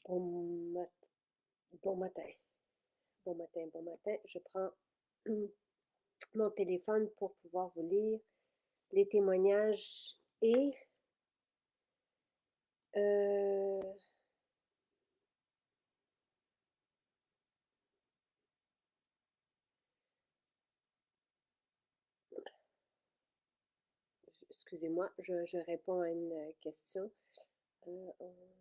Bon, bon matin, bon matin, bon matin. Je prends mon téléphone pour pouvoir vous lire les témoignages et euh, excusez-moi, je réponds à une question. Euh, on-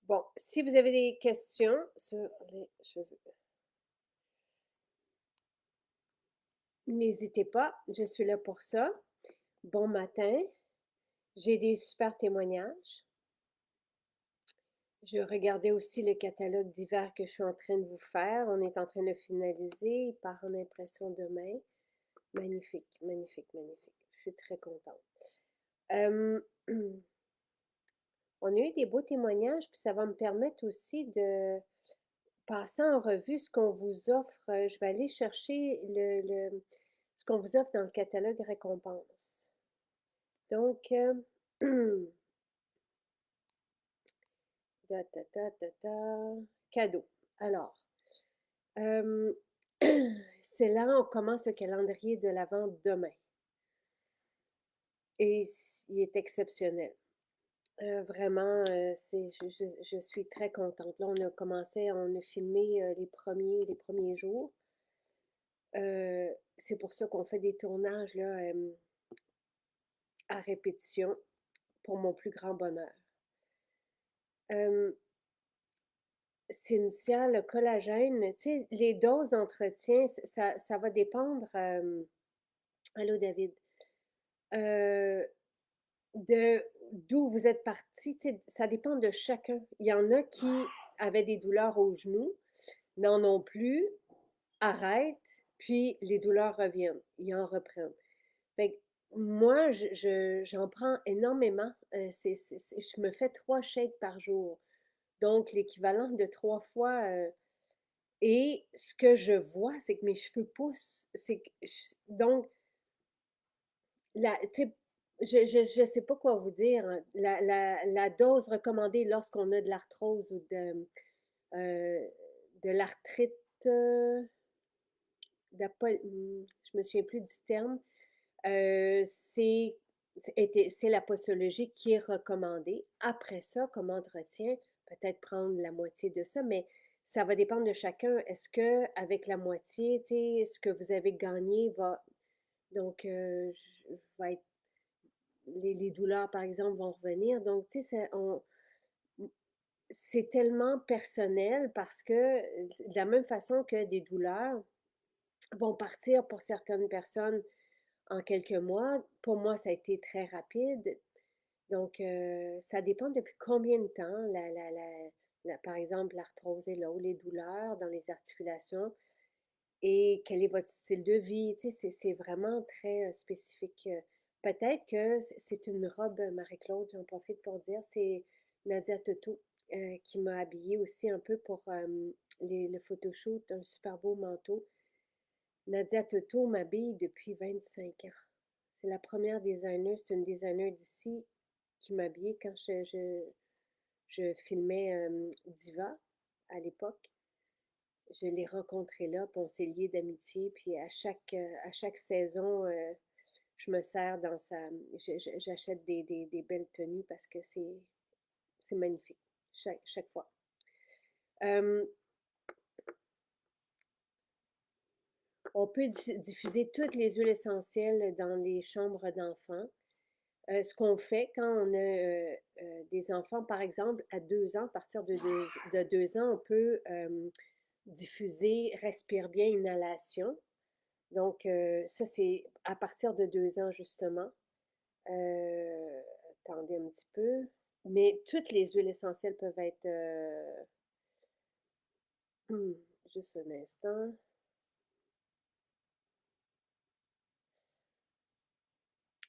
Bon, si vous avez des questions sur les cheveux, n'hésitez pas, je suis là pour ça. Bon matin, j'ai des super témoignages. Je regardais aussi le catalogue d'hiver que je suis en train de vous faire. On est en train de finaliser. Il part en impression demain. Magnifique, magnifique, magnifique. Je suis très contente. Euh, on a eu des beaux témoignages, puis ça va me permettre aussi de passer en revue ce qu'on vous offre. Je vais aller chercher ce qu'on vous offre dans le catalogue récompense. Donc, ta, ta, ta, ta, ta, cadeau. Alors, euh, c'est là, on commence le calendrier de l'Avent demain. Et il est exceptionnel. Vraiment, je suis très contente. Là, on a commencé, on a filmé les premiers jours. C'est pour ça qu'on fait des tournages là, à répétition pour mon plus grand bonheur. Euh, Cynthia, le collagène, tu sais, les doses d'entretien, ça va dépendre. Allô, David. Euh, de d'où vous êtes parti, tu sais, ça dépend de chacun. Il y en a qui avaient des douleurs aux genoux, n'en ont plus, arrêtent, puis les douleurs reviennent, ils en reprennent. Fait que moi, j'en prends énormément. Je me fais 3 shakes par jour, donc l'équivalent de 3 fois. Et ce que je vois, c'est que mes cheveux poussent. Donc, tu sais, je sais pas quoi vous dire, hein. La dose recommandée lorsqu'on a de l'arthrose ou euh, de l'arthrite, je me souviens plus du terme, c'est la posologie qui est recommandée. Après ça, comme entretien, peut-être prendre la moitié de ça, mais ça va dépendre de chacun. Est-ce que avec la moitié, tu sais, ce que vous avez gagné va donc va être les douleurs, par exemple, vont revenir. Donc, tu sais, c'est tellement personnel parce que de la même façon que des douleurs vont partir pour certaines personnes en quelques mois, pour moi, ça a été très rapide. Donc, ça dépend depuis combien de temps, par exemple, l'arthrose est là, ou les douleurs dans les articulations, et quel est votre style de vie. Tu sais, c'est vraiment très spécifique. Peut-être que c'est une robe, Marie-Claude, j'en profite pour dire, c'est Nadia Toto qui m'a habillée aussi un peu pour le photoshoot, un super beau manteau. Nadia Toto m'habille depuis 25 ans. C'est la première designer, c'est une designer d'ici qui m'habillait quand je filmais Diva à l'époque. Je l'ai rencontrée là, puis on s'est liés d'amitié. Puis à chaque saison, je me sers dans sa. J'achète des belles tenues parce que c'est magnifique, chaque fois. Euh, on peut diffuser toutes les huiles essentielles dans les chambres d'enfants. Ce qu'on fait quand on a des enfants, par exemple, à 2 ans, à partir de 2 ans, on peut diffuser Respire bien inhalation. Donc, ça, c'est à partir de 2 ans, justement. Euh, Attendez un petit peu. Mais toutes les huiles essentielles peuvent être... juste un instant.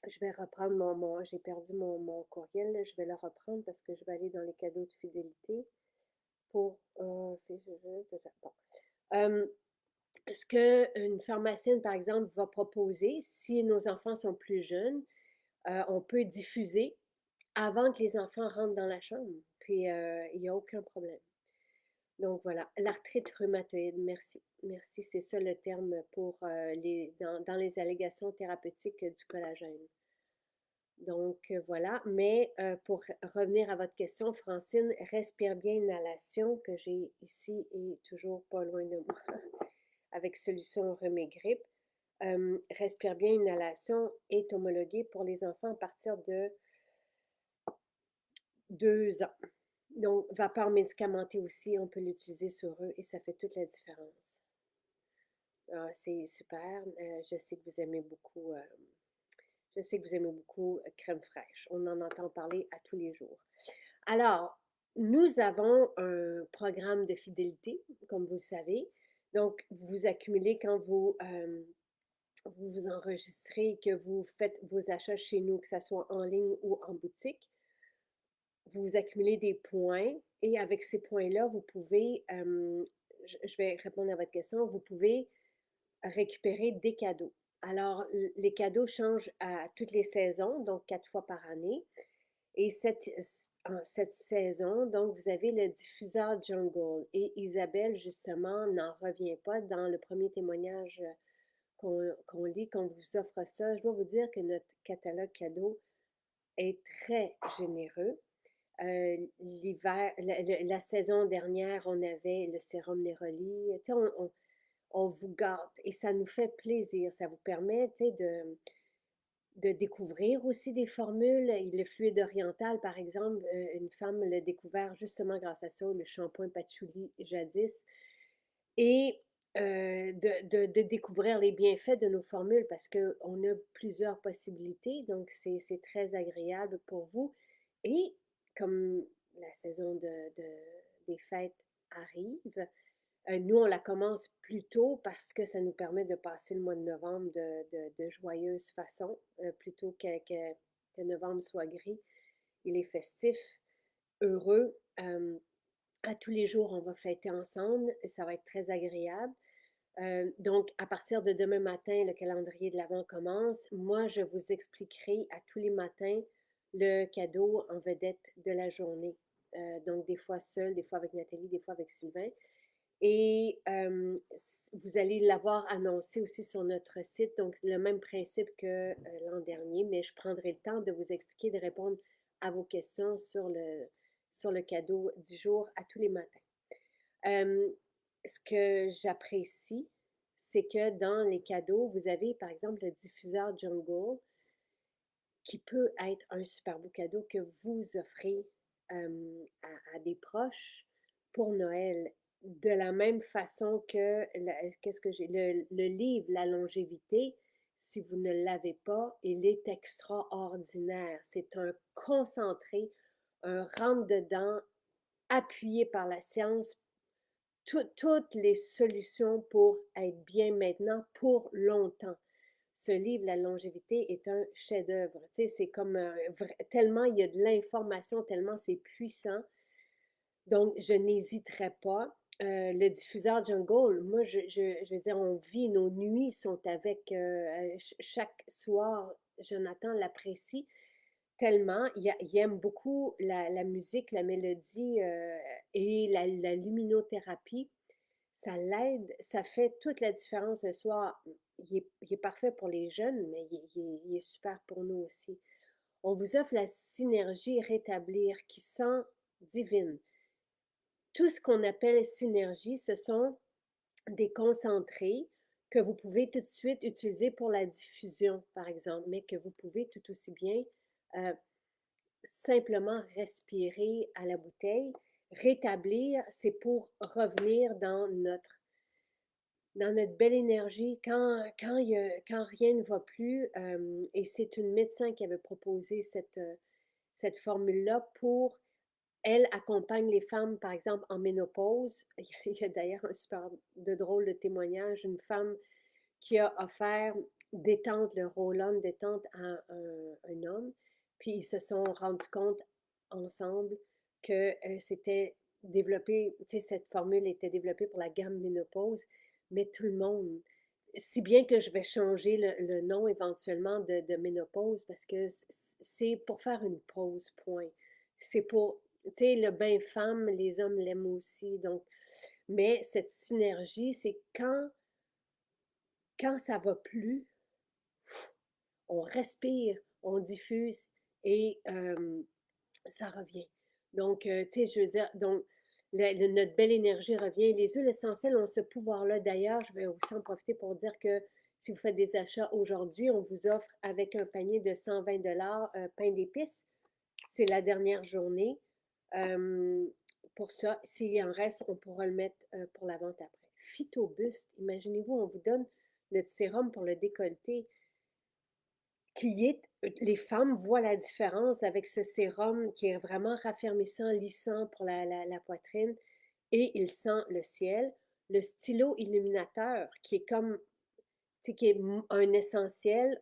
Je vais reprendre j'ai perdu mon courriel, là. Je vais le reprendre parce que je vais aller dans les cadeaux de fidélité pour... bon. ce qu'une pharmacienne, par exemple, va proposer, si nos enfants sont plus jeunes, on peut diffuser avant que les enfants rentrent dans la chambre, puis il n'y a aucun problème. Donc voilà, l'arthrite rhumatoïde, merci. Merci, c'est ça le terme pour dans les allégations thérapeutiques du collagène. Donc voilà, mais pour revenir à votre question, Francine, respire bien inhalation que j'ai ici et toujours pas loin de moi avec solution rhume grippe. Respire bien inhalation est homologué pour les enfants à partir de 2 ans. Donc, vapeur médicamentée aussi, on peut l'utiliser sur eux et ça fait toute la différence. Ah, c'est super. Je sais que vous aimez beaucoup. Je sais que vous aimez beaucoup crème fraîche. On en entend parler à tous les jours. Alors, nous avons un programme de fidélité, comme vous le savez. Donc, vous accumulez quand vous vous enregistrez, que vous faites vos achats chez nous, que ce soit en ligne ou en boutique. Vous accumulez des points et avec ces points-là, vous pouvez, je vais répondre à votre question, vous pouvez récupérer des cadeaux. Alors, les cadeaux changent à toutes les saisons, donc 4 fois par année. Et en cette saison, donc, vous avez le diffuseur Jungle. Et Isabelle, justement, n'en revient pas dans le premier témoignage qu'on lit, qu'on vous offre ça. Je dois vous dire que notre catalogue cadeau est très généreux. L'hiver, la saison dernière, on avait le sérum Neroli. Tu sais, on vous gâte et ça nous fait plaisir. Ça vous permet, tu sais, de découvrir aussi des formules. Et le fluide oriental, par exemple, une femme l'a découvert justement grâce à ça, le shampoing patchouli jadis. Et de découvrir les bienfaits de nos formules parce qu'on a plusieurs possibilités, donc c'est très agréable pour vous. Et comme la saison des fêtes arrive, nous, on la commence plus tôt parce que ça nous permet de passer le mois de novembre de joyeuse façon, plutôt que novembre soit gris. Il est festif, heureux. À tous les jours, on va fêter ensemble et ça va être très agréable. Donc, à partir de demain matin, le calendrier de l'Avent commence. Moi, je vous expliquerai à tous les matins le cadeau en vedette de la journée. Donc, des fois seul, des fois avec Nathalie, des fois avec Sylvain. Et vous allez l'avoir annoncé aussi sur notre site, donc le même principe que l'an dernier, mais je prendrai le temps de vous expliquer, de répondre à vos questions sur le cadeau du jour à tous les matins. Ce que j'apprécie, c'est que dans les cadeaux, vous avez par exemple le diffuseur Jungle qui peut être un super beau cadeau que vous offrez à des proches pour Noël. De la même façon que, qu'est-ce que j'ai, le livre La longévité, si vous ne l'avez pas, il est extraordinaire. C'est un concentré, un rentre-dedans appuyé par la science, toutes les solutions pour être bien maintenant, pour longtemps. Ce livre, La longévité, est un chef-d'œuvre. Tu sais, c'est comme tellement il y a de l'information, tellement c'est puissant. Donc, je n'hésiterai pas. Le diffuseur Jungle, moi, je veux dire, on vit, nos nuits sont avec chaque soir. Jonathan l'apprécie tellement. Il aime beaucoup la musique, la mélodie et la luminothérapie. Ça l'aide, ça fait toute la différence le soir. Il est parfait pour les jeunes, mais il est super pour nous aussi. On vous offre la synergie rétablir qui sent divine. Tout ce qu'on appelle synergie, ce sont des concentrés que vous pouvez tout de suite utiliser pour la diffusion, par exemple, mais que vous pouvez tout aussi bien euh, simplement respirer à la bouteille. Rétablir, c'est pour revenir dans notre belle énergie quand rien ne va plus. Et c'est une médecin qui avait proposé cette formule-là pour, elle accompagne les femmes, par exemple, en ménopause. Il y a d'ailleurs un super de drôle de témoignage, une femme qui a offert détente, le roll-on détente à un homme. Puis ils se sont rendus compte ensemble que c'était développé, tu sais, cette formule était développée pour la gamme ménopause. mais tout le monde. Si bien que je vais changer le nom éventuellement de ménopause parce que c'est pour faire une pause, point. C'est pour, tu sais, le bain femme, les hommes l'aiment aussi. Donc, mais cette synergie, c'est quand ça va plus, on respire, on diffuse et ça revient. Donc, tu sais, je veux dire, donc, notre belle énergie revient. Les huiles essentielles ont ce pouvoir-là. D'ailleurs, je vais aussi en profiter pour dire que si vous faites des achats aujourd'hui, on vous offre avec un panier de 120 un pain d'épices. C'est la dernière journée. Euh, pour ça, s'il en reste, on pourra le mettre pour la vente après. Phytobuste, imaginez-vous, on vous donne notre sérum pour le décolleté qui est, les femmes voient la différence avec ce sérum qui est vraiment raffermissant, lissant pour la poitrine et il sent le ciel. Le stylo illuminateur qui est comme, tu sais, qui est un essentiel,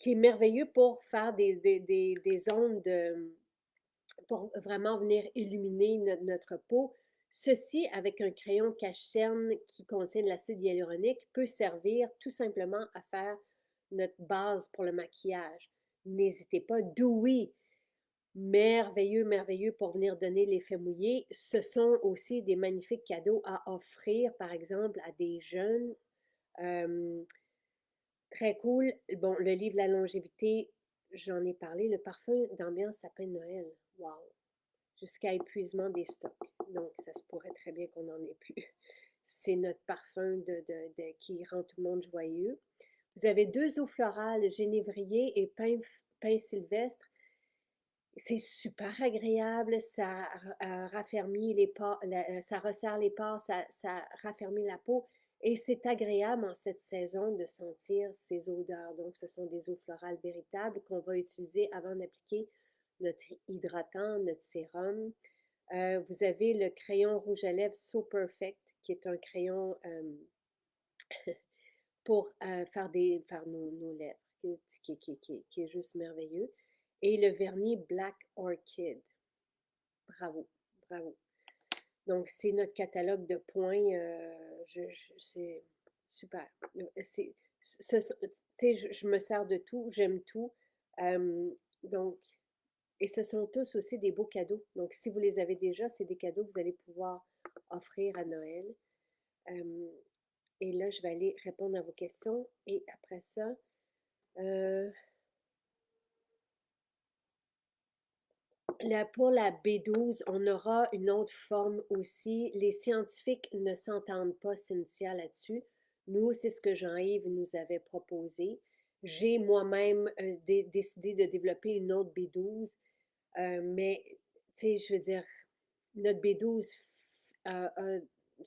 qui est merveilleux pour faire des ondes pour vraiment venir illuminer notre peau. Ceci, avec un crayon cache-cerne qui contient de l'acide hyaluronique, peut servir tout simplement à faire notre base pour le maquillage. N'hésitez pas, Dewy, merveilleux, merveilleux pour venir donner l'effet mouillé. Ce sont aussi des magnifiques cadeaux à offrir, par exemple, à des jeunes. Euh, Très cool. Bon, le livre La longévité, j'en ai parlé. Le parfum d'ambiance sapin de Noël. Wow! Jusqu'à épuisement des stocks. Donc, ça se pourrait très bien qu'on n'en ait plus. C'est notre parfum qui rend tout le monde joyeux. Vous avez deux eaux florales, génévrier et pain sylvestre. C'est super agréable, ça raffermit les pores, ça resserre les pores, ça raffermit la peau. Et c'est agréable en cette saison de sentir ces odeurs. Donc, ce sont des eaux florales véritables qu'on va utiliser avant d'appliquer notre hydratant, notre sérum. Vous avez le crayon rouge à lèvres So Perfect, qui est un crayon pour faire nos lèvres, qui est juste merveilleux. Et le vernis Black Orchid. Bravo, bravo. Donc, c'est notre catalogue de points. C'est super. C'est, je me sers de tout, j'aime tout. Euh, donc, et ce sont tous aussi des beaux cadeaux. Donc, si vous les avez déjà, c'est des cadeaux que vous allez pouvoir offrir à Noël. Euh, et là, je vais aller répondre à vos questions. Et après ça, euh, pour la B12, on aura une autre forme aussi. Les scientifiques ne s'entendent pas, Cynthia, là-dessus. Nous, c'est ce que Jean-Yves nous avait proposé. J'ai moi-même décidé de développer une autre B12, mais, tu sais, je veux dire, notre B12 a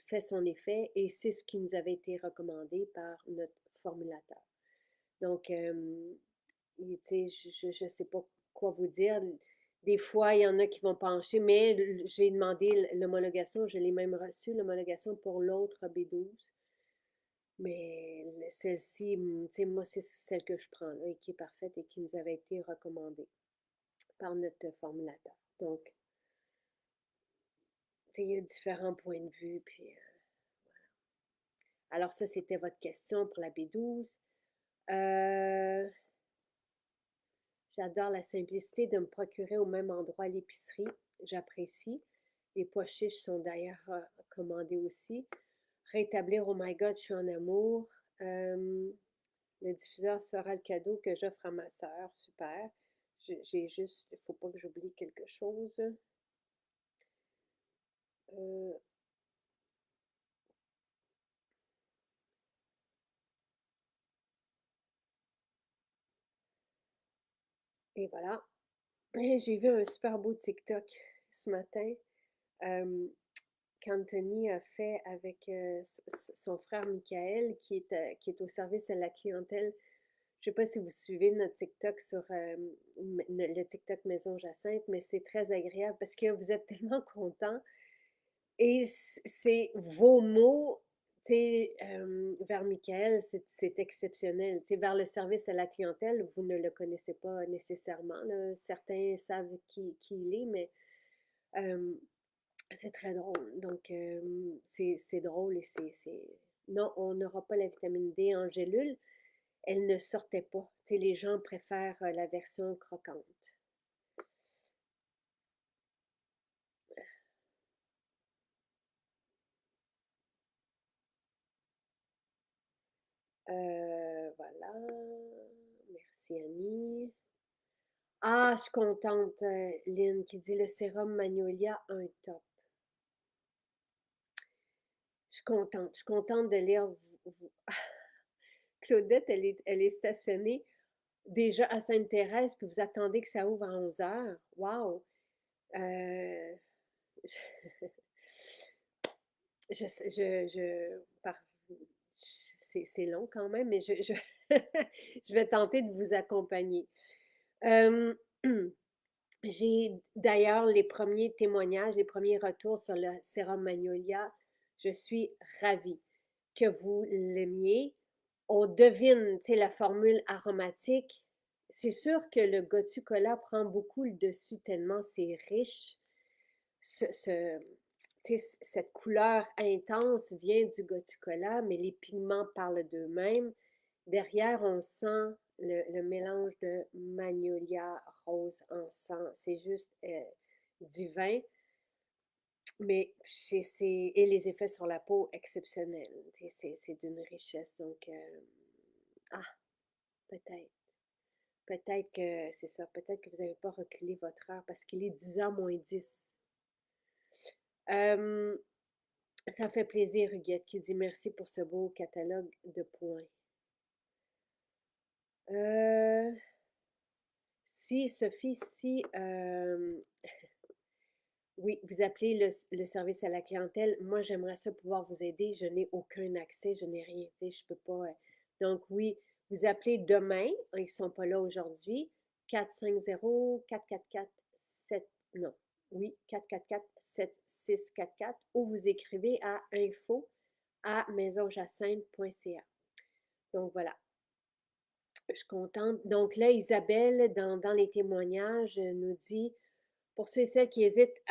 fait son effet et c'est ce qui nous avait été recommandé par notre formulateur. Donc, tu sais, je ne sais pas quoi vous dire. Des fois, il y en a qui vont pencher, mais j'ai demandé l'homologation, je l'ai même reçu, l'homologation pour l'autre B12. Mais celle-ci, tu sais, moi, c'est celle que je prends là, et qui est parfaite et qui nous avait été recommandée par notre formulateur. Donc, tu sais, il y a différents points de vue. Puis, alors, ça, c'était votre question pour la B12. Euh, J'adore la simplicité de me procurer au même endroit l'épicerie. J'apprécie. Les pois chiches sont d'ailleurs commandés aussi. Rétablir Oh my God, je suis en amour. Le diffuseur sera le cadeau que j'offre à ma sœur. Super. J'ai juste, il ne faut pas que j'oublie quelque chose. Euh, et voilà. J'ai vu un super beau TikTok ce matin. Euh, qu'Anthony a fait avec son frère Michael, qui est au service à la clientèle. Je ne sais pas si vous suivez notre TikTok sur le TikTok Maison Jacinthe, mais c'est très agréable parce que vous êtes tellement contents et c'est vos mots, vers Michael, c'est exceptionnel. Vers le service à la clientèle, vous ne le connaissez pas nécessairement, là. Certains savent qui il est, mais Hem, c'est très drôle. Donc, c'est drôle et non, on n'aura pas la vitamine D en gélule. Elle ne sortait pas. Tu sais, les gens préfèrent la version croquante. Voilà. Merci, Annie. Ah, je suis contente, Lynn, qui dit le sérum Magnolia, un top. Je suis contente de lire. Claudette, elle est stationnée déjà à Sainte-Thérèse, puis vous attendez que ça ouvre à 11 heures. Wow! Euh, je, c'est long quand même, mais je vais tenter de vous accompagner. Euh, j'ai d'ailleurs les premiers témoignages, les premiers retours sur le sérum Magnolia. Je suis ravie que vous l'aimiez. On devine, tu sais, la formule aromatique. C'est sûr que le Gotu-Kola prend beaucoup le dessus tellement c'est riche. Tu sais, cette couleur intense vient du Gotu-Kola, mais les pigments parlent d'eux-mêmes. Derrière, on sent le mélange de magnolia, rose, encens. C'est juste divin, mais et les effets sur la peau exceptionnels. Tu sais, c'est d'une richesse. Donc, ah, peut-être. Peut-être que c'est ça. Peut-être que vous n'avez pas reculé votre heure parce qu'il est 10h moins 10. Euh, Ça fait plaisir, Huguette, qui dit merci pour ce beau catalogue de points. Euh, si, Sophie, si oui, vous appelez le service à la clientèle, moi j'aimerais ça pouvoir vous aider. Je n'ai aucun accès, je n'ai rien. Tu sais, je peux pas. Donc oui, vous appelez demain, ils ne sont pas là aujourd'hui, 450-444-7, non, oui, 444-7644, ou vous écrivez à info@maisonjacinthe.ca. Donc voilà, je suis contente. Donc là, Isabelle, dans les témoignages, nous dit, pour ceux et celles qui hésitent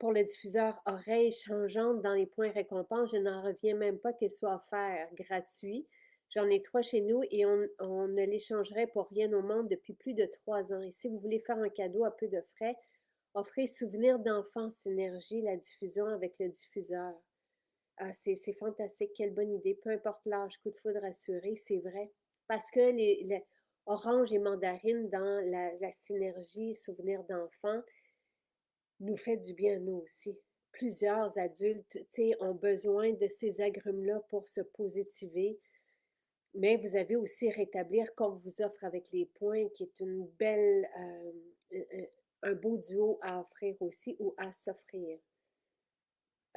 pour le diffuseur oreille changeante dans les points récompenses, je n'en reviens même pas qu'il soit offert gratuit. J'en ai 3 chez nous et on ne l'échangerait pour rien au monde depuis plus de 3 ans. Et si vous voulez faire un cadeau à peu de frais, offrez Souvenir d'enfance Synergie, la diffusion avec le diffuseur. Ah, c'est fantastique, quelle bonne idée. Peu importe l'âge, coup de foudre assuré, c'est vrai. Parce que les orange et mandarine dans la synergie souvenir d'enfant nous fait du bien nous aussi. Plusieurs adultes, tu sais, ont besoin de ces agrumes-là pour se positiver, mais vous avez aussi rétablir qu'on vous offre avec les points, qui est une belle, un beau duo à offrir aussi ou à s'offrir.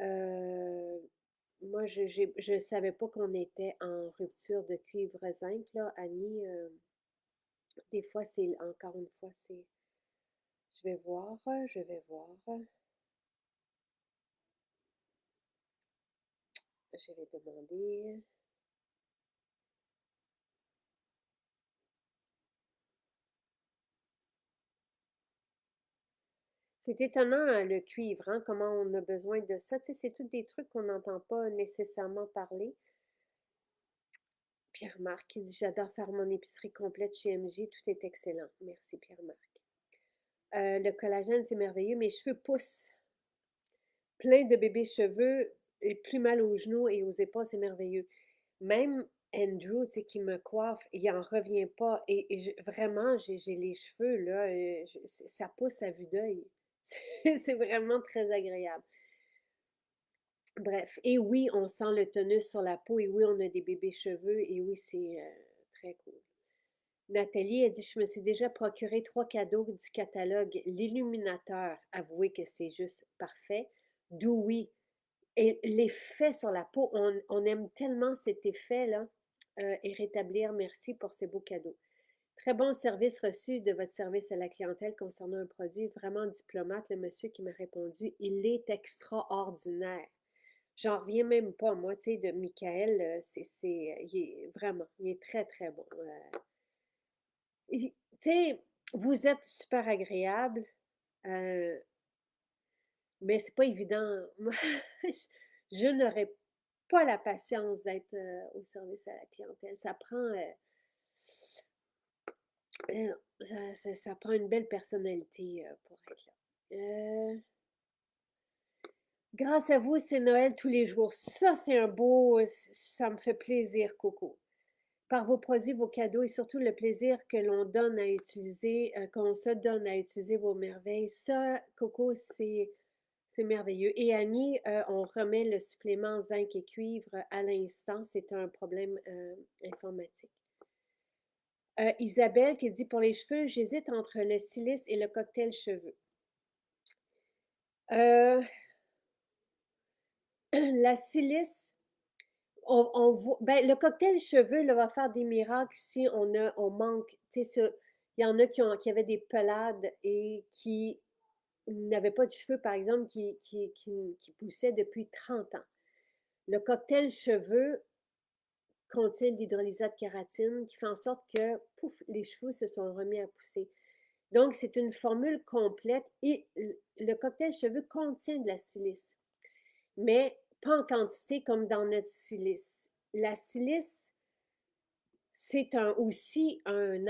Euh, Moi, je ne savais pas qu'on était en rupture de cuivre-zinc, là, Annie. Des fois, c'est, encore une fois, c'est, je vais voir, je vais demander. C'est étonnant, le cuivre, hein, comment on a besoin de ça. Tu sais, c'est tous des trucs qu'on n'entend pas nécessairement parler. Pierre-Marc qui dit, j'adore faire mon épicerie complète chez MJ, tout est excellent. Merci, Pierre-Marc. Le collagène, c'est merveilleux. Mes cheveux poussent plein de bébés cheveux et plus mal aux genoux et aux épaules, c'est merveilleux. Même Andrew, tu sais, qui me coiffe, il en revient pas. Vraiment, j'ai les cheveux, là, ça pousse à vue d'œil. C'est vraiment très agréable. Bref, et oui, on sent le tonus sur la peau, et oui, on a des bébés cheveux, et oui, c'est très cool. Nathalie a dit, je me suis déjà procuré 3 cadeaux du catalogue. L'illuminateur, avouez que c'est juste parfait. Dewy, et l'effet sur la peau, on aime tellement cet effet-là. Et rétablir, merci pour ces beaux cadeaux. Très bon service reçu de votre service à la clientèle concernant un produit. Vraiment diplomate, le monsieur qui m'a répondu. Il est extraordinaire. J'en reviens même pas, moi, tu sais, de Michael. Il est vraiment, il est très, très bon. Tu sais, vous êtes super agréable. Euh, Mais c'est pas évident. Moi, je n'aurais pas la patience d'être au service à la clientèle. Euh, ça prend une belle personnalité pour être là. Grâce à vous, c'est Noël tous les jours. Ça, c'est un beau, ça me fait plaisir, Coco. Par vos produits, vos cadeaux et surtout le plaisir que l'on donne à utiliser, qu'on se donne à utiliser vos merveilles. Ça, Coco, c'est merveilleux. Et Annie, on remet le supplément zinc et cuivre à l'instant. C'est un problème informatique. Isabelle qui dit pour les cheveux, j'hésite entre le silice et le cocktail cheveux. Euh, la silice, ben, le cocktail cheveux là, va faire des miracles si on manque. Il y en a qui avaient des pelades et qui n'avaient pas de cheveux, par exemple, qui poussaient depuis 30 ans. Le cocktail cheveux contient de l'hydrolysate de kératine qui fait en sorte que, pouf, les cheveux se sont remis à pousser. Donc, c'est une formule complète et le cocktail cheveux contient de la silice, mais pas en quantité comme dans notre silice. La silice, c'est aussi un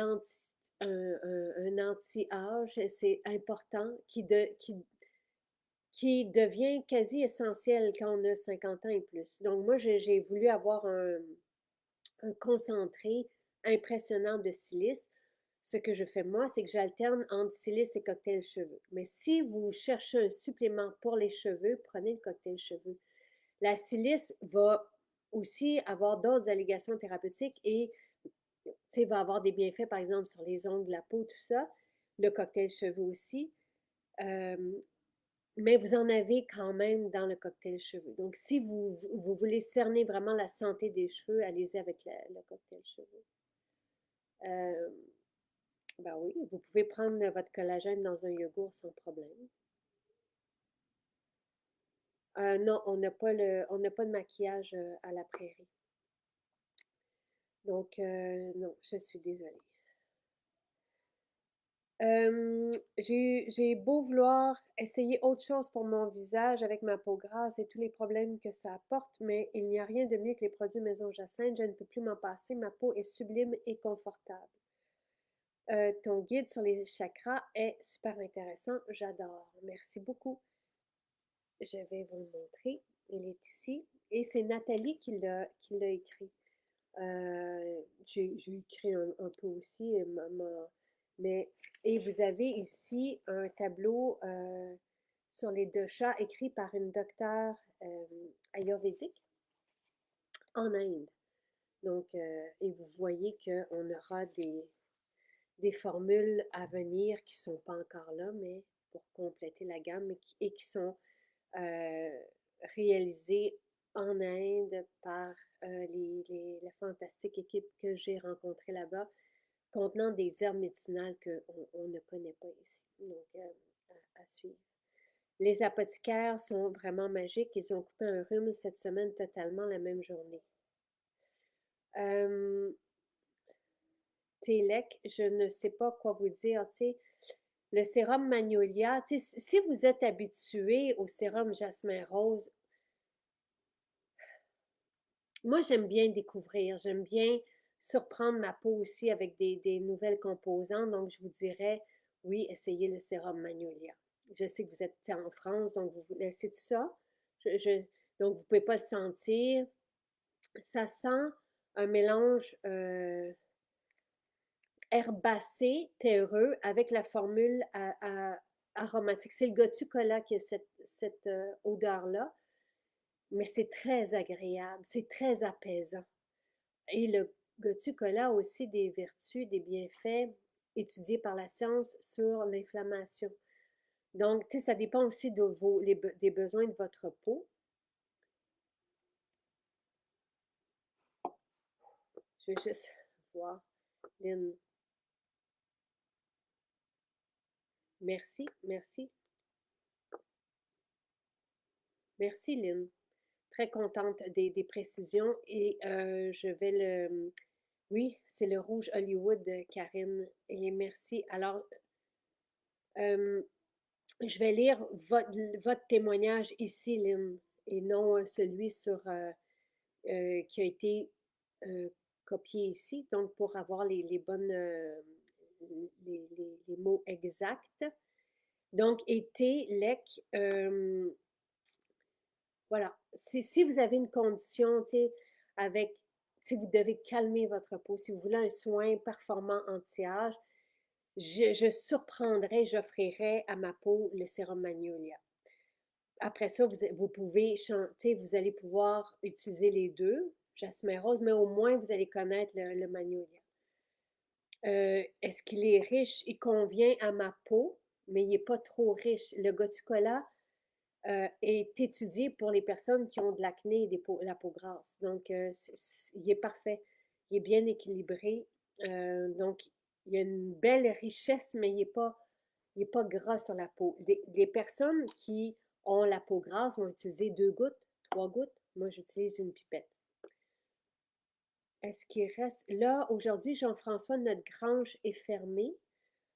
anti-âge, c'est important, qui devient quasi essentiel quand on a 50 ans et plus. Donc, moi, j'ai voulu avoir un concentré impressionnant de silice. Ce que je fais moi, c'est que j'alterne entre silice et cocktail cheveux. Mais si vous cherchez un supplément pour les cheveux, prenez le cocktail cheveux. La silice va aussi avoir d'autres allégations thérapeutiques et va avoir des bienfaits, par exemple, sur les ongles, la peau, tout ça. Le cocktail cheveux aussi. Euh, mais vous en avez quand même dans le cocktail cheveux. Donc, si vous voulez cerner vraiment la santé des cheveux, allez-y avec le cocktail cheveux. Euh, ben oui, vous pouvez prendre votre collagène dans un yogourt sans problème. Non, on n'a pas de maquillage à la prairie. Donc, non, je suis désolée. J'ai beau vouloir essayer autre chose pour mon visage avec ma peau grasse et tous les problèmes que ça apporte, mais il n'y a rien de mieux que les produits Maison Jacinthe. Je ne peux plus m'en passer. Ma peau est sublime et confortable. Ton guide sur les chakras est super intéressant. J'adore. Merci beaucoup. Je vais vous le montrer. Il est ici. Et c'est Nathalie qui l'a écrit. J'ai écrit un peu aussi, mais et vous avez ici un tableau sur les deux chats écrit par une docteure ayurvédique en Inde. Donc, et vous voyez qu'on aura des formules à venir qui ne sont pas encore là, mais pour compléter la gamme et qui sont euh, réalisées en Inde par la fantastique équipe que j'ai rencontrée là-bas, contenant des herbes médicinales qu'on ne connaît pas ici. Donc, à suivre. Les apothicaires sont vraiment magiques. Ils ont coupé un rhume cette semaine totalement la même journée. Télec, je ne sais pas quoi vous dire. Tu sais, le sérum Magnolia, tu sais, si vous êtes habitué au sérum Jasmin Rose, moi j'aime bien découvrir, j'aime bien surprendre ma peau aussi avec des nouvelles composantes. Donc je vous dirais, oui, essayez le sérum Magnolia. Je sais que vous êtes en France, donc vous laissez tout ça. Donc vous ne pouvez pas le sentir. Ça sent un mélange herbacé, terreux, avec la formule aromatique. C'est le gotu-cola qui a cette odeur-là, mais c'est très agréable, c'est très apaisant. Et le gotu-cola a aussi des vertus, des bienfaits étudiés par la science sur l'inflammation. Donc, tu sais, ça dépend aussi des besoins de votre peau. Je vais juste voir. Lynn, merci, merci. Merci, Lynn. Très contente des précisions et je vais le... Oui, c'est le rouge Hollywood, Karine, et merci. Alors, euh, Je vais lire votre témoignage ici, Lynn, et non celui qui a été euh, copié ici. Donc, pour avoir les bonnes, les mots exacts. Donc, été, lec, voilà. Si vous avez une condition, tu sais, avec, si vous devez calmer votre peau, si vous voulez un soin performant anti-âge, je surprendrais, j'offrirais à ma peau le sérum Magnolia. Après ça, vous pouvez chanter, vous allez pouvoir utiliser les deux, jasmin rose, mais au moins vous allez connaître le Magnolia. Est-ce qu'il est riche? Il convient à ma peau, mais il n'est pas trop riche. Le Gotucola est étudié pour les personnes qui ont de l'acné et la peau grasse. Donc, il est parfait. Il est bien équilibré. Donc, il y a une belle richesse, mais il est pas gras sur la peau. Les personnes qui ont la peau grasse vont utiliser 2 gouttes, 3 gouttes. Moi, j'utilise une pipette. Est-ce qu'il reste... Là, aujourd'hui, Jean-François, notre grange est fermée.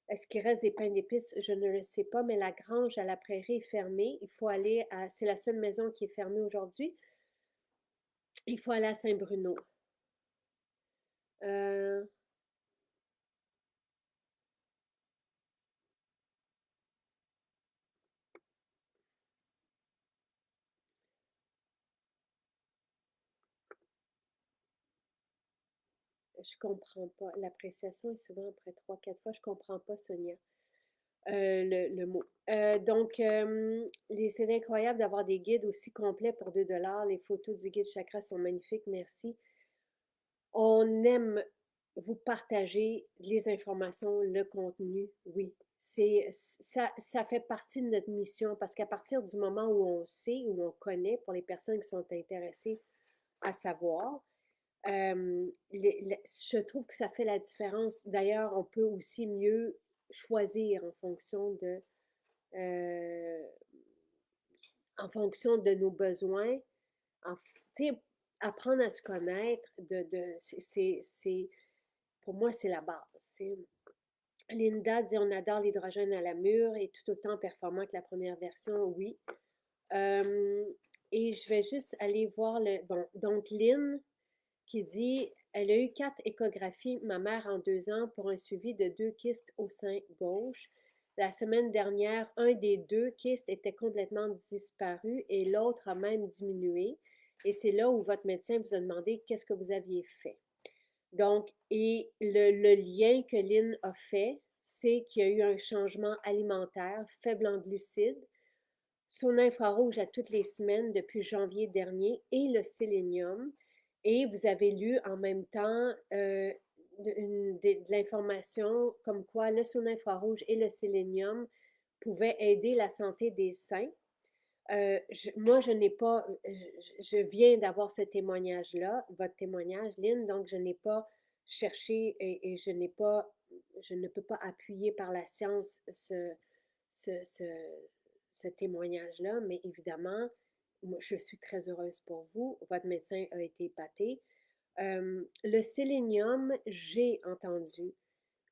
Est-ce qu'il reste des pains d'épices? Je ne le sais pas, mais la grange à la prairie est fermée. Il faut aller à... C'est la seule maison qui est fermée aujourd'hui. Il faut aller à Saint-Bruno. Euh, je comprends pas. L'appréciation est souvent après 3, 4 fois. Je comprends pas, Sonia, le mot. C'est incroyable d'avoir des guides aussi complets pour 2 $. Les photos du guide chakra sont magnifiques. Merci. On aime vous partager les informations, le contenu, oui. Ça fait partie de notre mission parce qu'à partir du moment où on sait, où on connaît, pour les personnes qui sont intéressées à savoir, je trouve que ça fait la différence. D'ailleurs, on peut aussi mieux choisir euh, en fonction de nos besoins, en, apprendre à se connaître, pour moi, c'est la base. Linda dit on adore l'hydrogène à la mûre et tout autant performant que la première version, oui. Euh, et je vais juste aller voir le. Bon, donc Lynn qui dit elle a eu 4 échographies, ma mère en 2 ans, pour un suivi de 2 kystes au sein gauche. La semaine dernière, un des 2 kystes était complètement disparu et l'autre a même diminué. Et c'est là où votre médecin vous a demandé qu'est-ce que vous aviez fait. Donc, et le lien que Lynn a fait, c'est qu'il y a eu un changement alimentaire, faible en glucides, son infrarouge à toutes les semaines depuis janvier dernier et le sélénium. Et vous avez lu en même temps de l'information comme quoi le son infrarouge et le sélénium pouvaient aider la santé des seins. Moi, je n'ai pas, je viens d'avoir ce témoignage-là, votre témoignage, Lynn, donc je n'ai pas cherché et je ne peux pas appuyer par la science ce, ce, ce témoignage-là, mais évidemment, moi, je suis très heureuse pour vous. Votre médecin a été épaté. Le sélénium, j'ai entendu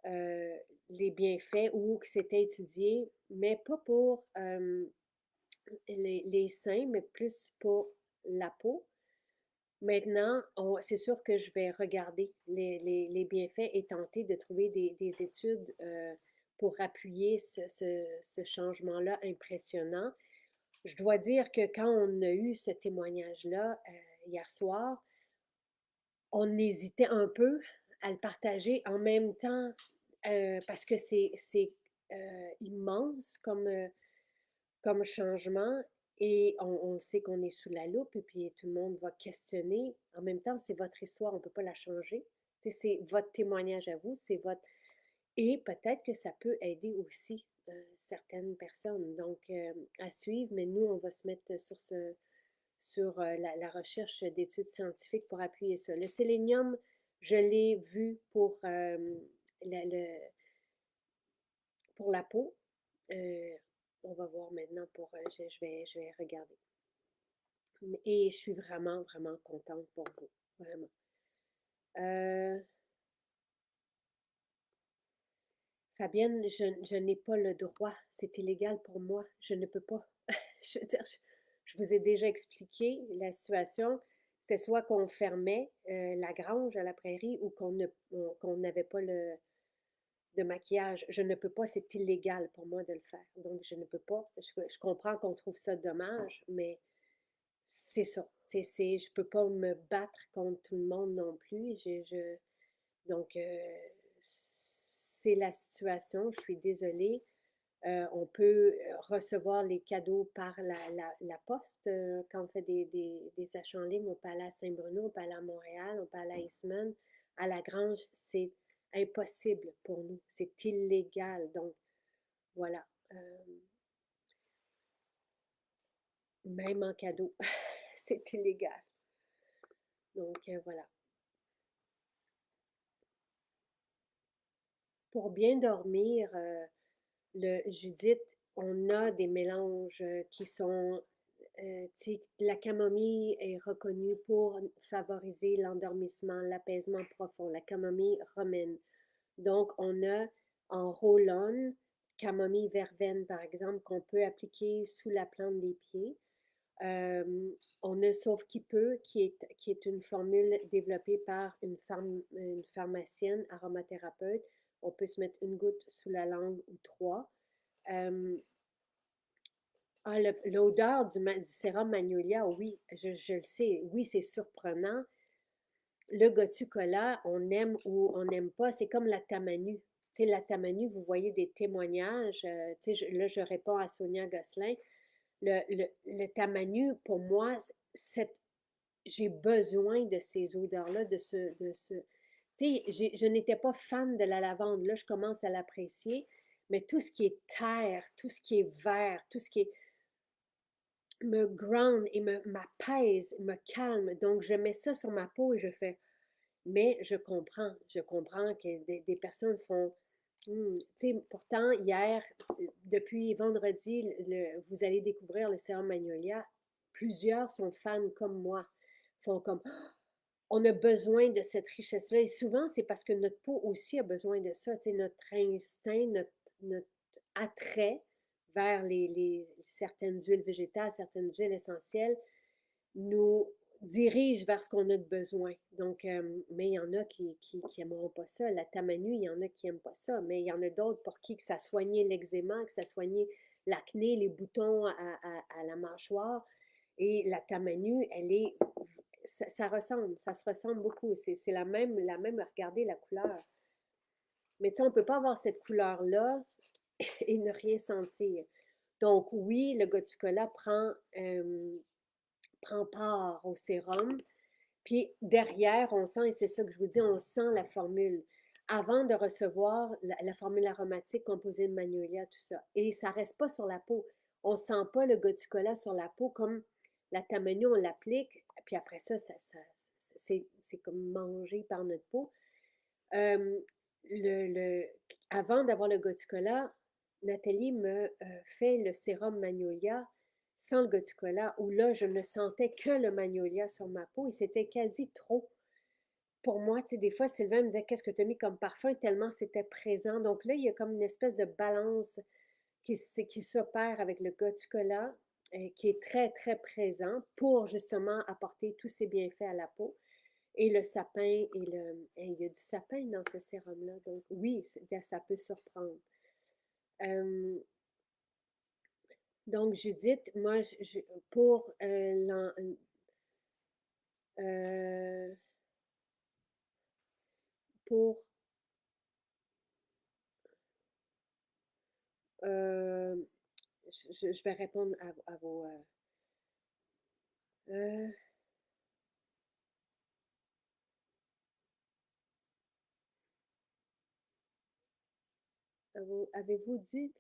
les bienfaits ou que c'était étudié, mais pas pour les seins, mais plus pour la peau. Maintenant, c'est sûr que je vais regarder les bienfaits et tenter de trouver des études pour appuyer ce changement-là impressionnant. Je dois dire que quand on a eu ce témoignage-là hier soir, on hésitait un peu à le partager en même temps parce que c'est immense comme changement et on sait qu'on est sous la loupe et puis tout le monde va questionner. En même temps, c'est votre histoire, on ne peut pas la changer. C'est votre témoignage à vous, c'est votre... Et peut-être que ça peut aider aussi certaines personnes. Donc, à suivre, mais nous, on va se mettre sur la recherche d'études scientifiques pour appuyer ça. Le sélénium, je l'ai vu pour la peau. Euh, on va voir maintenant je vais regarder. Et je suis vraiment, vraiment contente pour vous. Vraiment. Euh, Fabienne, je n'ai pas le droit. C'est illégal pour moi. Je ne peux pas. Je veux dire, je vous ai déjà expliqué la situation. C'est soit qu'on fermait la grange à la prairie ou qu'on n'avait pas de maquillage. Je ne peux pas, c'est illégal pour moi de le faire. Donc, je ne peux pas. Je comprends qu'on trouve ça dommage, mais c'est ça. Je peux pas me battre contre tout le monde non plus. Donc, c'est la situation. Je suis désolée. On peut recevoir les cadeaux par la poste. Quand on fait des achats en ligne, on peut aller à Saint-Bruno, on peut aller à Montréal, on peut aller à Eastman. À la Grange, c'est impossible pour nous. C'est illégal. Donc, voilà. Même en cadeau, c'est illégal. Donc, voilà. Pour bien dormir, Judith, on a des mélanges qui sont, la camomille est reconnue pour favoriser l'endormissement, l'apaisement profond, la camomille romaine. Donc, on a en roll-on, camomille verveine par exemple, qu'on peut appliquer sous la plante des pieds. On a Sauve qui peut, qui est une formule développée par une pharmacienne aromathérapeute. On peut se mettre une goutte sous la langue ou trois. Euh, L'odeur du sérum Magnolia, oui, je le sais. Oui, c'est surprenant. Le Gotu-Kola, on aime ou on n'aime pas, c'est comme la Tamanu. Tu sais, la Tamanu, vous voyez des témoignages. Tu sais, là, je réponds à Sonia Gosselin. Le Tamanu, pour moi, j'ai besoin de ces odeurs-là, tu sais, je n'étais pas fan de la lavande. Là, je commence à l'apprécier. Mais tout ce qui est terre, tout ce qui est vert, tout ce qui est me ground et m'apaise, me calme. Donc, je mets ça sur ma peau et je fais. Mais je comprends que des personnes font. Tu sais, pourtant, hier, depuis vendredi, vous allez découvrir le sérum Magnolia. Plusieurs sont fans comme moi, font comme on a besoin de cette richesse-là. Et souvent, c'est parce que notre peau aussi a besoin de ça. Tu sais, notre instinct, notre attrait vers certaines huiles végétales, certaines huiles essentielles, nous dirige vers ce qu'on a de besoin. Donc, mais il y en a qui n'aimeront pas ça. La tamanu, il y en a qui n'aiment pas ça. Mais il y en a d'autres pour qui que ça soignait l'eczéma, que ça soignait l'acné, les boutons à la mâchoire. Et la tamanu, ça se ressemble beaucoup. C'est la même, regardez la couleur. Mais tu sais, on ne peut pas avoir cette couleur-là et ne rien sentir. Donc oui, le Gotucola prend part au sérum. Puis derrière, on sent, et c'est ça que je vous dis, on sent la formule. Avant de recevoir la formule aromatique composée de magnolia, tout ça. Et ça ne reste pas sur la peau. On ne sent pas le Gotucola sur la peau comme la tamanu, on l'applique, puis après ça, c'est comme mangé par notre peau. Euh, Avant d'avoir le Gotucola, Nathalie me fait le sérum Magnolia sans le Gotucola, où là, je ne sentais que le Magnolia sur ma peau et c'était quasi trop. Pour moi, tu sais, des fois, Sylvain me disait, qu'est-ce que tu as mis comme parfum, tellement c'était présent. Donc là, il y a comme une espèce de balance qui s'opère avec le Gotucola, qui est très, très présent pour justement apporter tous ces bienfaits à la peau. Et le sapin, il y a du sapin dans ce sérum-là. Donc oui, ça peut surprendre. Euh, donc Judith, moi, pour euh, pour euh, je vais répondre euh, avez-vous dû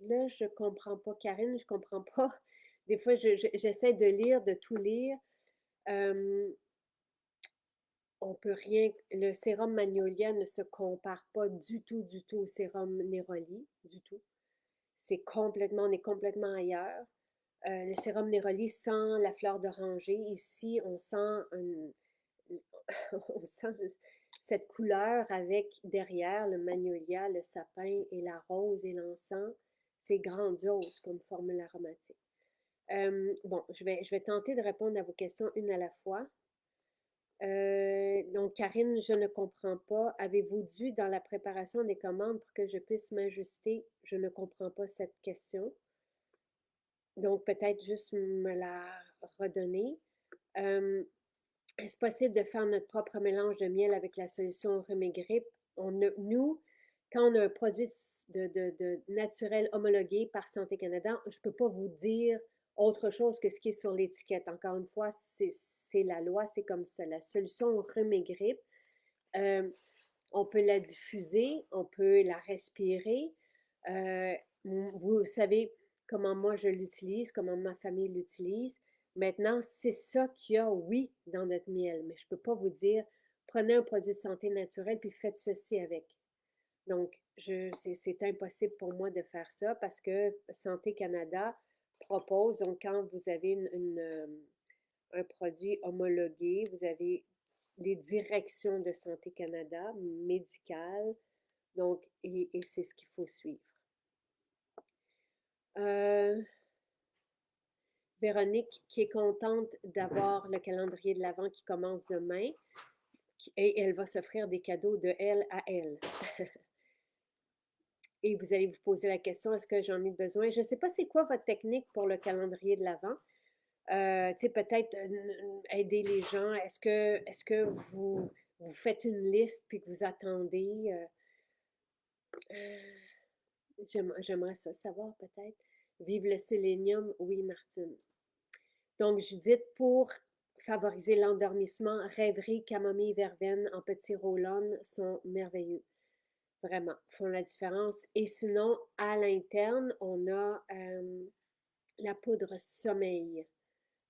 là, je comprends pas, Karine, je comprends pas. Des fois, j'essaie de lire, de tout lire. Euh, on peut rien. Le sérum Magnolia ne se compare pas du tout au sérum Neroli, du tout. On est complètement ailleurs. Le sérum Neroli sent la fleur d'oranger. Ici, on sent cette couleur avec derrière le magnolia, le sapin et la rose et l'encens. C'est grandiose comme formule aromatique. Bon, je vais tenter de répondre à vos questions une à la fois. Donc, Karine, je ne comprends pas. Avez-vous dû dans la préparation des commandes pour que je puisse m'ajuster? Je ne comprends pas cette question. Donc, peut-être juste me la redonner. Est-ce possible de faire notre propre mélange de miel avec la solution rhume et grippe? Nous, quand on a un produit naturel homologué par Santé Canada, je ne peux pas vous dire autre chose que ce qui est sur l'étiquette. Encore une fois, c'est la loi, c'est comme ça. La solution rhume et grippe, on peut la diffuser, on peut la respirer. Vous savez comment moi je l'utilise, comment ma famille l'utilise. Maintenant, c'est ça qu'il y a, oui, dans notre miel, mais je ne peux pas vous dire, prenez un produit de santé naturelle puis faites ceci avec. Donc, c'est impossible pour moi de faire ça parce que Santé Canada propose, donc quand vous avez un produit homologué, vous avez les directions de Santé Canada médicales, donc, et c'est ce qu'il faut suivre. Véronique, qui est contente d'avoir le calendrier de l'Avent qui commence demain, et elle va s'offrir des cadeaux de elle à elle. Et vous allez vous poser la question, est-ce que j'en ai besoin? Je ne sais pas c'est quoi votre technique pour le calendrier de l'Avent. Tu sais, peut-être aider les gens. Est-ce que vous faites une liste puis que vous attendez? J'aimerais ça savoir peut-être. Vive le sélénium, oui, Martine. Donc, Judith, pour favoriser l'endormissement, rêverie, camomille, verveine en petits roll-on sont merveilleux. Vraiment, font la différence. Et sinon, à l'interne, on a la poudre sommeil,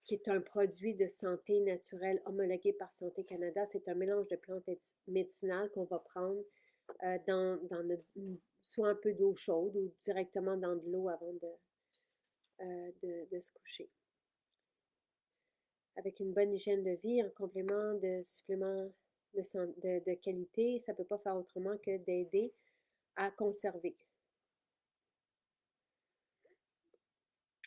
qui est un produit de santé naturelle homologué par Santé Canada. C'est un mélange de plantes médicinales qu'on va prendre dans notre, soit un peu d'eau chaude ou directement dans de l'eau avant de se coucher. Avec une bonne hygiène de vie, en complément de suppléments de qualité, ça ne peut pas faire autrement que d'aider à conserver.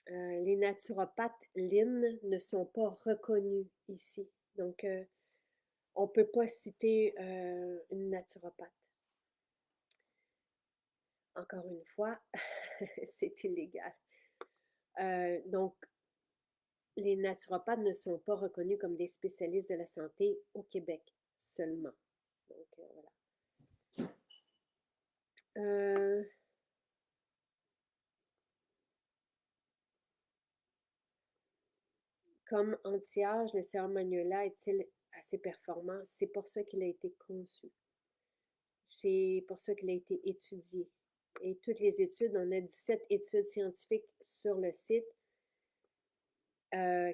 Les naturopathes LIN ne sont pas reconnus ici. Donc, on ne peut pas citer une naturopathe. Encore une fois, c'est illégal. Donc, les naturopathes ne sont pas reconnus comme des spécialistes de la santé au Québec seulement. Donc, voilà. Comme anti-âge, le sérum Magnolia est-il assez performant? C'est pour ça qu'il a été conçu. C'est pour ça qu'il a été étudié. Et toutes les études, on a 17 études scientifiques sur le site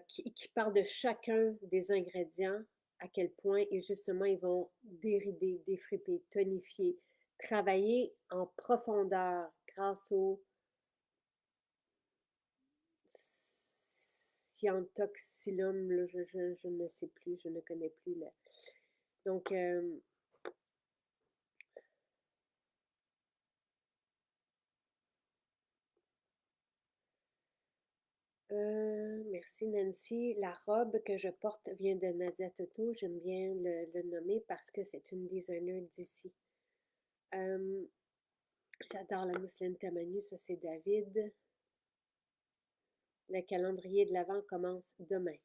qui parlent de chacun des ingrédients, à quel point et justement ils vont dérider, défriper, tonifier, travailler en profondeur grâce au cyantoxylum, là, je ne sais plus, je ne connais plus. Là. Donc, merci Nancy. La robe que je porte vient de Nadia Toto. J'aime bien le nommer parce que c'est une designer d'ici. J'adore la mousseline Tamanu, ça c'est David. Le calendrier de l'Avent commence demain.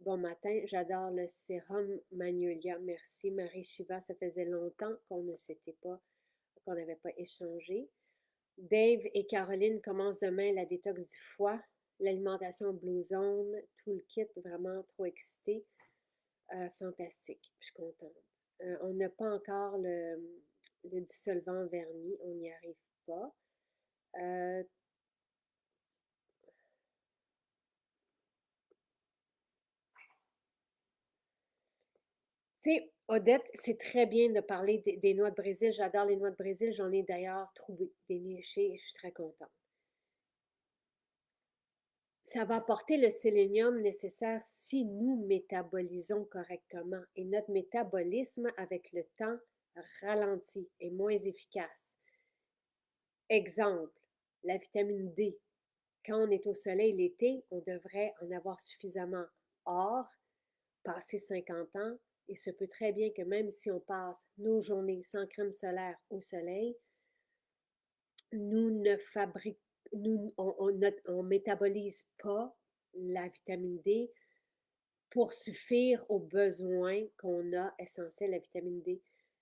Bon matin, j'adore le sérum Magnolia. Merci Marie Shiva, ça faisait longtemps qu'on ne s'était pas, qu'on n'avait pas échangé. Dave et Caroline commencent demain la détox du foie, l'alimentation Blue Zone, tout le kit, vraiment trop excité. Fantastique, je suis contente. On n'a pas encore le dissolvant vernis, on n'y arrive pas. Tu sais, Odette, c'est très bien de parler des noix de Brésil. J'adore les noix de Brésil. J'en ai d'ailleurs trouvé des nichés et je suis très contente. ça va apporter le sélénium nécessaire si nous métabolisons correctement. Et notre métabolisme, avec le temps, ralentit, est moins efficace. Exemple, la vitamine D. Quand on est au soleil l'été, on devrait en avoir suffisamment. Or, passé 50 ans, il se peut très bien que même si on passe nos journées sans crème solaire au soleil, nous ne fabriquons, on métabolise pas la vitamine D pour suffire aux besoins qu'on a essentiels à la vitamine D.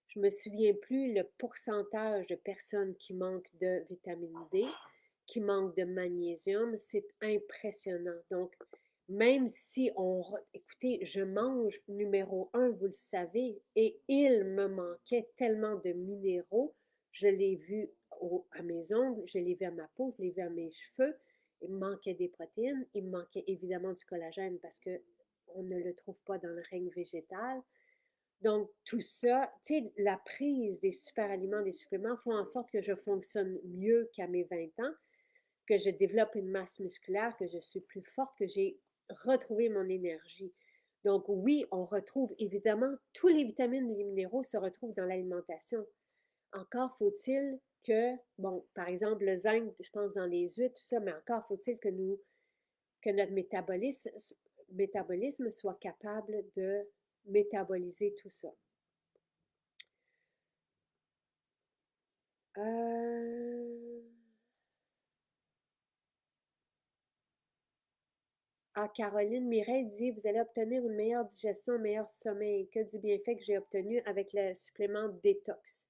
Je me souviens plus le pourcentage de personnes qui manquent de vitamine D, qui manquent de magnésium, c'est impressionnant. Donc, même si écoutez, je mange numéro un, vous le savez, et il me manquait tellement de minéraux, je l'ai vu à mes ongles, je l'ai vu à ma peau, je l'ai vu à mes cheveux, il me manquait des protéines, il me manquait évidemment du collagène parce que on ne le trouve pas dans le règne végétal. Donc, tout ça, tu sais, la prise des super aliments, des suppléments font en sorte que je fonctionne mieux qu'à mes 20 ans, que je développe une masse musculaire, que je suis plus forte, que j'ai retrouvé mon énergie. Donc, oui, on retrouve évidemment tous les vitamines et les minéraux se retrouvent dans l'alimentation. Encore faut-il que, bon, par exemple, le zinc, je pense dans les huîtres, tout ça, mais encore faut-il que notre métabolisme soit capable de métaboliser tout ça. Euh... Ah, Caroline Mireille dit, vous allez obtenir une meilleure digestion, un meilleur sommeil. Que du bienfait que j'ai obtenu avec le supplément détox.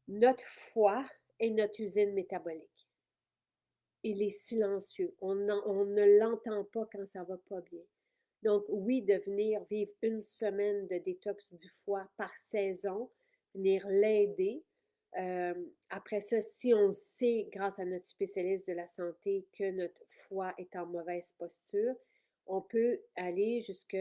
Notre foie est notre usine métabolique. Il est silencieux. On ne l'entend pas quand ça va pas bien. Donc, oui, de venir vivre une semaine de détox du foie par saison, venir l'aider. Après ça, si on sait, grâce à notre spécialiste de la santé, que notre foie est en mauvaise posture, on peut aller jusque,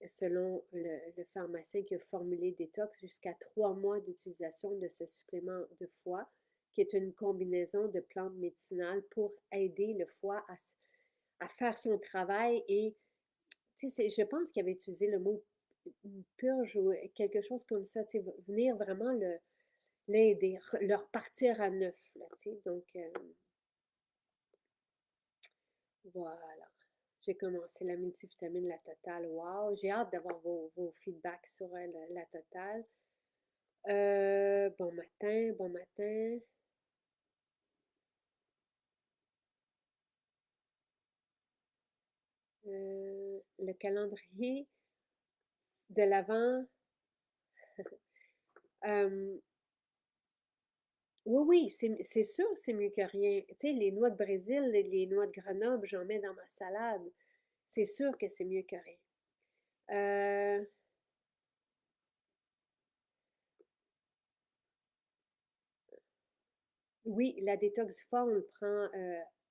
selon le pharmacien qui a formulé détox, jusqu'à 3 mois d'utilisation de ce supplément de foie, qui est une combinaison de plantes médicinales pour aider le foie à faire son travail et je pense qu'il avait utilisé le mot purge ou quelque chose comme ça, venir vraiment l'aider, le repartir à neuf, là, donc voilà. J'ai commencé la multivitamine, la totale, wow, j'ai hâte d'avoir vos feedbacks sur la totale. Bon matin, bon matin. Le calendrier de l'Avent. Oui, oui, c'est sûr, c'est mieux que rien. Tu sais, les noix de Brésil, les noix de Grenoble, j'en mets dans ma salade. C'est sûr que c'est mieux que rien. Euh, oui, la détox du foie, on le prend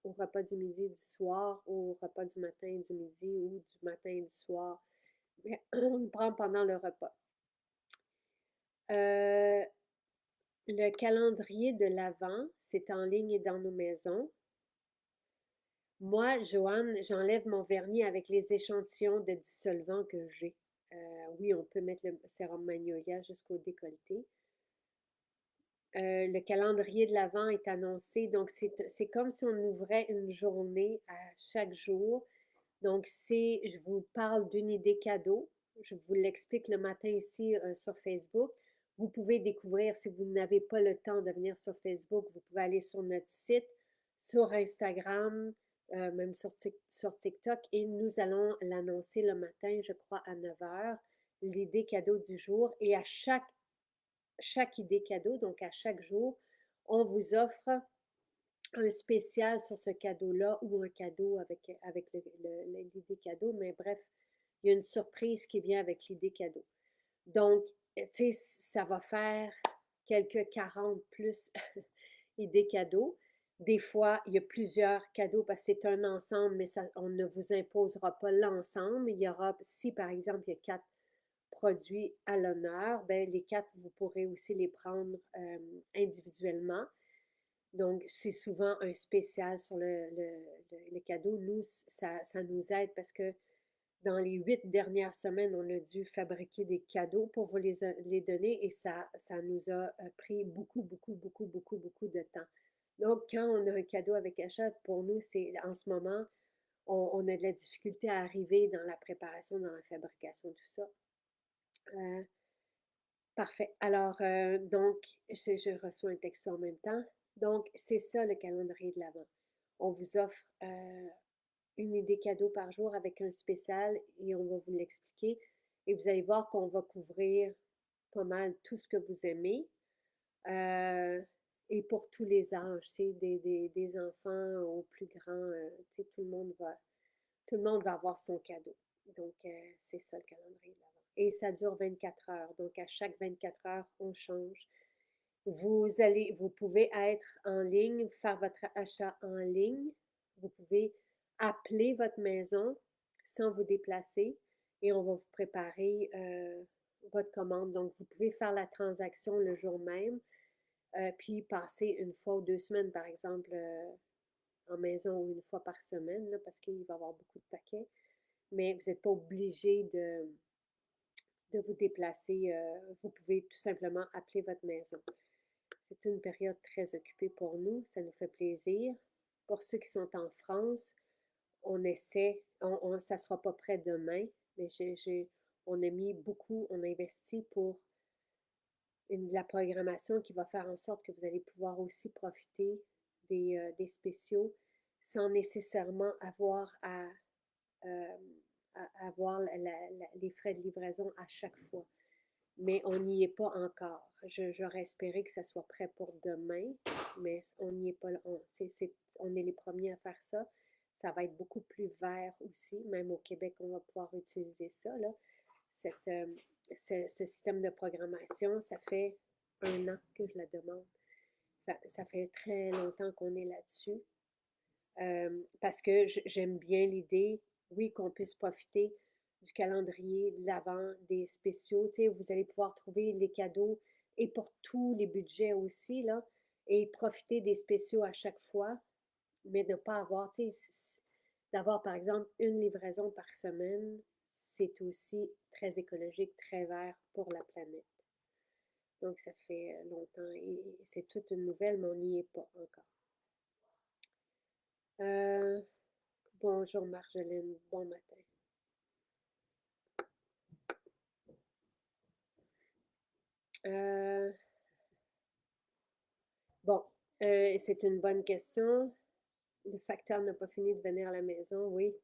au repas du midi, du soir, au repas du matin, du midi ou du matin et du soir. Mais on le prend pendant le repas. Euh, le calendrier de l'Avent, c'est en ligne et dans nos maisons. Moi, Joanne, j'enlève mon vernis avec les échantillons de dissolvant que j'ai. Oui, on peut mettre le sérum Magnolia jusqu'au décolleté. Le calendrier de l'Avent est annoncé, donc c'est comme si on ouvrait une journée à chaque jour. Donc, je vous parle d'une idée cadeau. Je vous l'explique le matin ici sur Facebook. Vous pouvez découvrir, si vous n'avez pas le temps de venir sur Facebook, vous pouvez aller sur notre site, sur Instagram, même sur TikTok, et nous allons l'annoncer le matin, je crois, à 9 heures, l'idée cadeau du jour. Et à chaque idée cadeau, donc à chaque jour, on vous offre un spécial sur ce cadeau-là ou un cadeau avec l'idée cadeau, mais bref, il y a une surprise qui vient avec l'idée cadeau. Donc, tu sais, ça va faire quelques 40 plus idées cadeaux. Des fois, il y a plusieurs cadeaux parce que c'est un ensemble, mais ça, on ne vous imposera pas l'ensemble. Il y aura, si par exemple, il y a 4 produits à l'honneur, ben, les 4, vous pourrez aussi les prendre individuellement. Donc, c'est souvent un spécial sur le cadeau. Nous, ça nous aide parce que dans les 8 dernières semaines, on a dû fabriquer des cadeaux pour vous les donner et ça nous a pris beaucoup, beaucoup, beaucoup, beaucoup, beaucoup de temps. Donc, quand on a un cadeau avec achat, pour nous, c'est en ce moment, on a de la difficulté à arriver dans la préparation, dans la fabrication, tout ça. Euh, Parfait. Alors, donc, je reçois un texto en même temps. Donc, c'est ça le calendrier de l'Avent. On vous offre une idée cadeau par jour avec un spécial et on va vous l'expliquer. Et vous allez voir qu'on va couvrir pas mal tout ce que vous aimez. Euh, et pour tous les âges, c'est des enfants aux plus grands, tout le monde va avoir son cadeau. Donc, c'est ça le calendrier de l'Avent. Et ça dure 24 heures. Donc, à chaque 24 heures, on change. Vous pouvez être en ligne, faire votre achat en ligne. Vous pouvez appeler votre maison sans vous déplacer et on va vous préparer votre commande. Donc, vous pouvez faire la transaction le jour même, puis passer une fois ou 2 semaines, par exemple, en maison ou une fois par semaine, là, parce qu'il va y avoir beaucoup de paquets. Mais vous n'êtes pas obligé de vous déplacer. Vous pouvez tout simplement appeler votre maison. C'est une période très occupée pour nous, ça nous fait plaisir. Pour ceux qui sont en France, on essaie, ça ne sera pas prêt demain, mais on a mis beaucoup, on a investi pour de la programmation qui va faire en sorte que vous allez pouvoir aussi profiter des spéciaux sans nécessairement avoir euh, à avoir les frais de livraison à chaque fois. Mais on n'y est pas encore. J'aurais espéré que ça soit prêt pour demain, mais on n'y est pas. On est les premiers à faire ça. Ça va être beaucoup plus vert aussi. Même au Québec, on va pouvoir utiliser ça, là. Cette, ce système de programmation, ça fait 1 an que je la demande. Ça fait très longtemps qu'on est là-dessus. Parce que j'aime bien l'idée, oui, qu'on puisse profiter du calendrier de l'Avent, des spéciaux. Tu sais, vous allez pouvoir trouver les cadeaux et pour tous les budgets aussi, là, et profiter des spéciaux à chaque fois, mais ne pas avoir, tu sais, d'avoir par exemple une livraison par semaine, c'est aussi très écologique, très vert pour la planète. Donc, ça fait longtemps et c'est toute une nouvelle, mais on n'y est pas encore. Euh, Bonjour Marjolaine, bon matin. Euh, bon, c'est une bonne question. Le facteur n'a pas fini de venir à la maison, oui.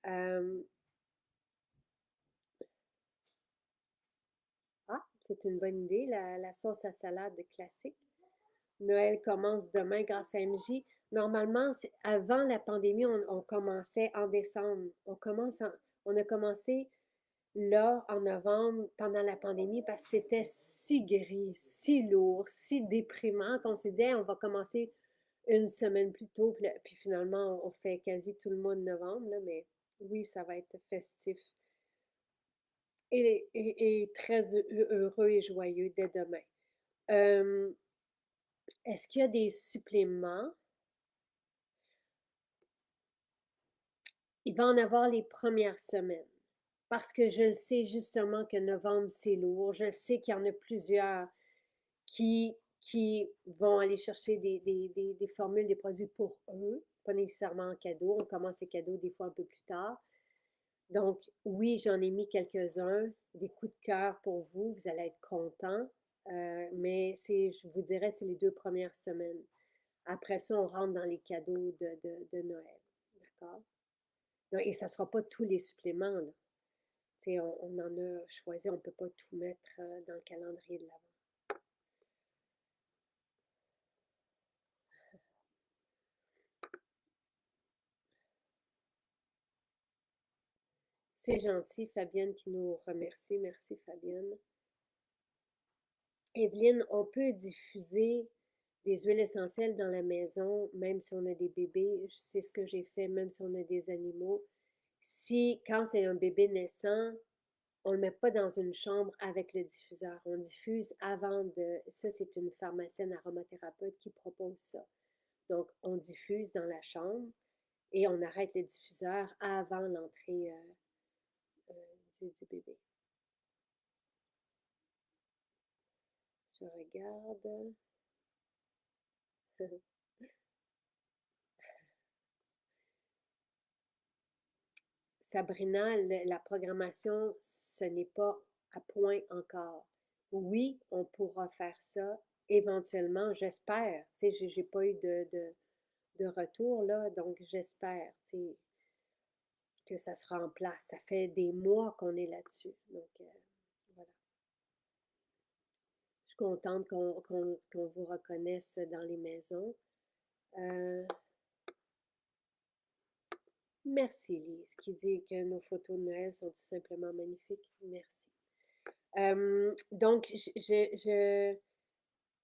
Euh, c'est une bonne idée, la sauce à salade classique. Noël commence demain grâce à MJ. Normalement, avant la pandémie, on commençait en décembre. On a commencé là, en novembre, pendant la pandémie, parce que c'était si gris, si lourd, si déprimant qu'on s'est dit, hey, on va commencer une semaine plus tôt. Puis finalement, on fait quasi tout le mois de novembre, là, mais oui, ça va être festif. Et très heureux et joyeux dès demain. Euh, Est-ce qu'il y a des suppléments? Il va en avoir les premières semaines. Parce que je sais justement que novembre, c'est lourd. Je sais qu'il y en a plusieurs qui vont aller chercher des formules, des produits pour eux, pas nécessairement en cadeau. On commence les cadeaux des fois un peu plus tard. Donc, oui, j'en ai mis quelques-uns, des coups de cœur pour vous. Vous allez être contents. Mais je vous dirais, c'est les 2 premières semaines. Après ça, on rentre dans les cadeaux de Noël. D'accord? Et ça ne sera pas tous les suppléments, là. On en a choisi, on ne peut pas tout mettre dans le calendrier de l'Avent. C'est gentil, Fabienne qui nous remercie. Merci, Fabienne. Evelyne, on peut diffuser des huiles essentielles dans la maison, même si on a des bébés. C'est ce que j'ai fait, même si on a des animaux. Si, quand c'est un bébé naissant, on ne le met pas dans une chambre avec le diffuseur. On diffuse avant de... Ça, c'est une pharmacienne aromathérapeute qui propose ça. Donc, on diffuse dans la chambre et on arrête le diffuseur avant l'entrée du bébé. Je regarde. Sabrina, la programmation, ce n'est pas à point encore. Oui, on pourra faire ça éventuellement, j'espère. Tu sais, j'ai pas eu de retour, là, donc j'espère, tu sais, que ça sera en place. Ça fait des mois qu'on est là-dessus. Donc, voilà. Je suis contente qu'on vous reconnaisse dans les maisons. Euh, Merci, Lise, qui dit que nos photos de Noël sont tout simplement magnifiques. Merci. Donc,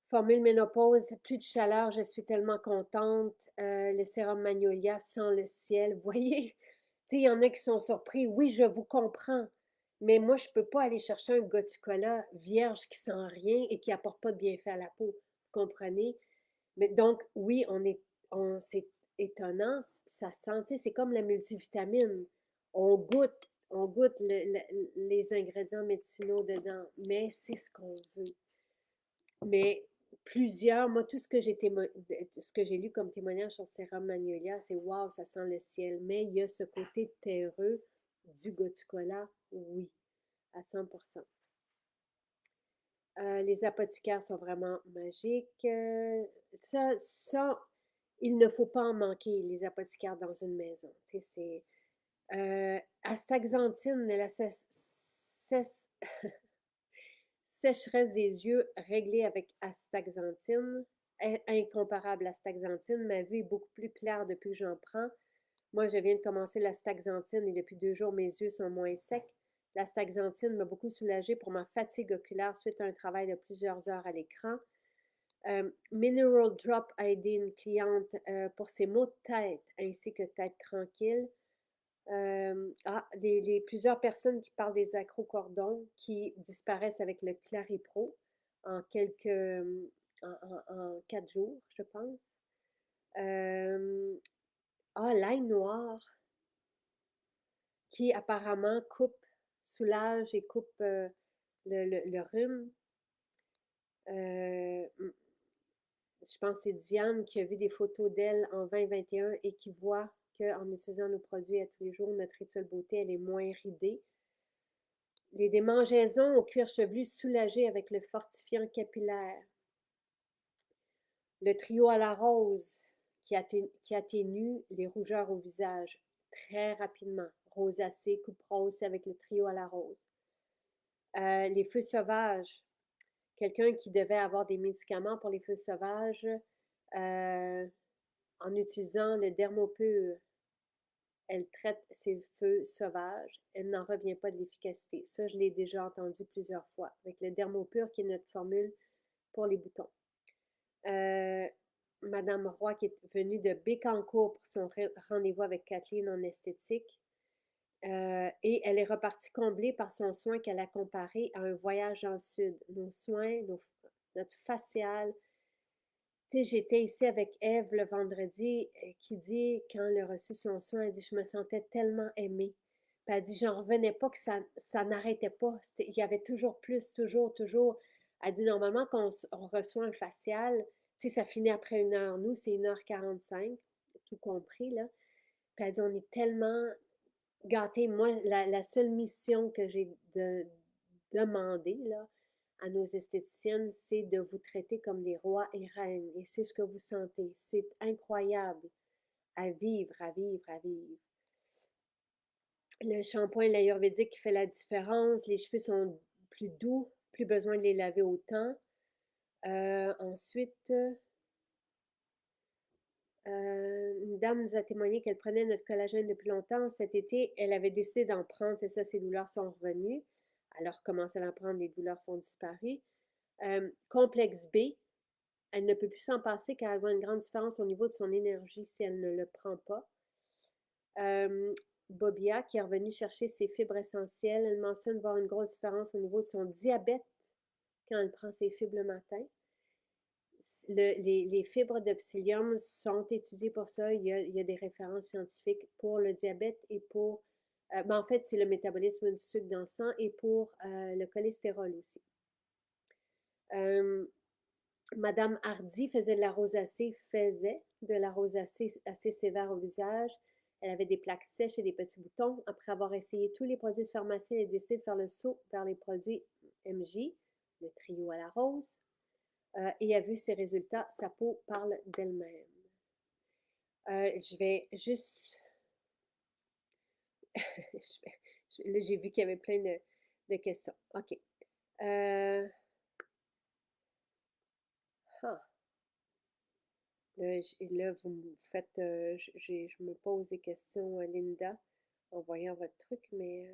formule ménopause, plus de chaleur, je suis tellement contente. Le sérum Magnolia sent le ciel. Vous voyez, tu sais, il y en a qui sont surpris. Oui, je vous comprends. Mais moi, je ne peux pas aller chercher un Gotucola vierge qui sent rien et qui apporte pas de bienfait à la peau. Vous comprenez? Mais donc, oui, c'est étonnant. Ça sent, tu sais, c'est comme la multivitamine. On goûte les ingrédients médicinaux dedans, mais c'est ce qu'on veut. Mais moi, tout ce que j'ai lu comme témoignage sur Sérum Magnolia, c'est waouh, ça sent le ciel. Mais il y a ce côté terreux du Gotucola, oui, à 100%. Les apothicaires sont vraiment magiques. Ça, il ne faut pas en manquer, les apothicaires dans une maison. Tu sais, c'est astaxanthine, la sécheresse des yeux réglée avec astaxanthine, incomparable à astaxanthine. Ma vue est beaucoup plus claire depuis que j'en prends. Moi, je viens de commencer l'astaxanthine et depuis 2 jours, mes yeux sont moins secs. L'astaxanthine m'a beaucoup soulagée pour ma fatigue oculaire suite à un travail de plusieurs heures à l'écran. Mineral Drop a aidé une cliente pour ses maux de tête ainsi que tête tranquille. Plusieurs personnes qui parlent des acrocordons qui disparaissent avec le Claripro en en 4 jours, je pense. L'ail noir qui apparemment soulage et coupe le rhume. Je pense que c'est Diane qui a vu des photos d'elle en 2021 et qui voit qu'en utilisant nos produits à tous les jours, notre rituel beauté, elle est moins ridée. Les démangeaisons au cuir chevelu soulagées avec le fortifiant capillaire. Le trio à la rose qui atténue les rougeurs au visage très rapidement. Rosacée, coupe rose avec le trio à la rose. Les feux sauvages. Quelqu'un qui devait avoir des médicaments pour les feux sauvages en utilisant le dermopur. Elle traite ses feux sauvages. Elle n'en revient pas de l'efficacité. Ça, je l'ai déjà entendu plusieurs fois. Avec le dermopur, qui est notre formule pour les boutons. Madame Roy, qui est venue de Bécancour pour son rendez-vous avec Kathleen en esthétique. Et elle est repartie comblée par son soin qu'elle a comparé à un voyage dans le sud. Nos soins, notre facial. Tu sais, j'étais ici avec Ève le vendredi qui dit, quand elle a reçu son soin, elle dit, je me sentais tellement aimée. Puis elle dit, j'en revenais pas que ça n'arrêtait pas. Il y avait toujours plus, toujours, toujours. Elle dit, normalement, quand on reçoit un facial, tu sais, ça finit après 1 heure. Nous, c'est 1h45, tout compris, là. Puis elle dit, on est tellement gâtés. Moi, la seule mission que j'ai demandée, là, à nos esthéticiennes, c'est de vous traiter comme des rois et reines. Et c'est ce que vous sentez. C'est incroyable à vivre, à vivre, à vivre. Le shampoing l'ayurvédique qui fait la différence. Les cheveux sont plus doux, plus besoin de les laver autant. Ensuite, une dame nous a témoigné qu'elle prenait notre collagène depuis longtemps. Cet été, elle avait décidé d'en prendre. C'est ça, ses douleurs sont revenues. Alors, commence à en prendre, les douleurs sont disparues. Complexe B, elle ne peut plus s'en passer car elle voit une grande différence au niveau de son énergie si elle ne le prend pas. Bobia, qui est revenue chercher ses fibres essentielles. Elle mentionne voir une grosse différence au niveau de son diabète quand elle prend ses fibres le matin. Les fibres de psyllium sont étudiées pour ça. Il y a des références scientifiques pour le diabète et pour... en fait, c'est le métabolisme du sucre dans le sang et pour le cholestérol aussi. Madame Hardy faisait de la rosacée assez sévère au visage. Elle avait des plaques sèches et des petits boutons. Après avoir essayé tous les produits de pharmacie, elle a décidé de faire le saut vers les produits MJ, le trio à la rose, et a vu ses résultats. Sa peau parle d'elle-même. Je vais juste... Là, j'ai vu qu'il y avait plein de questions. OK. Ah. Là, vous me faites, je me pose des questions, Linda, en voyant votre truc, mais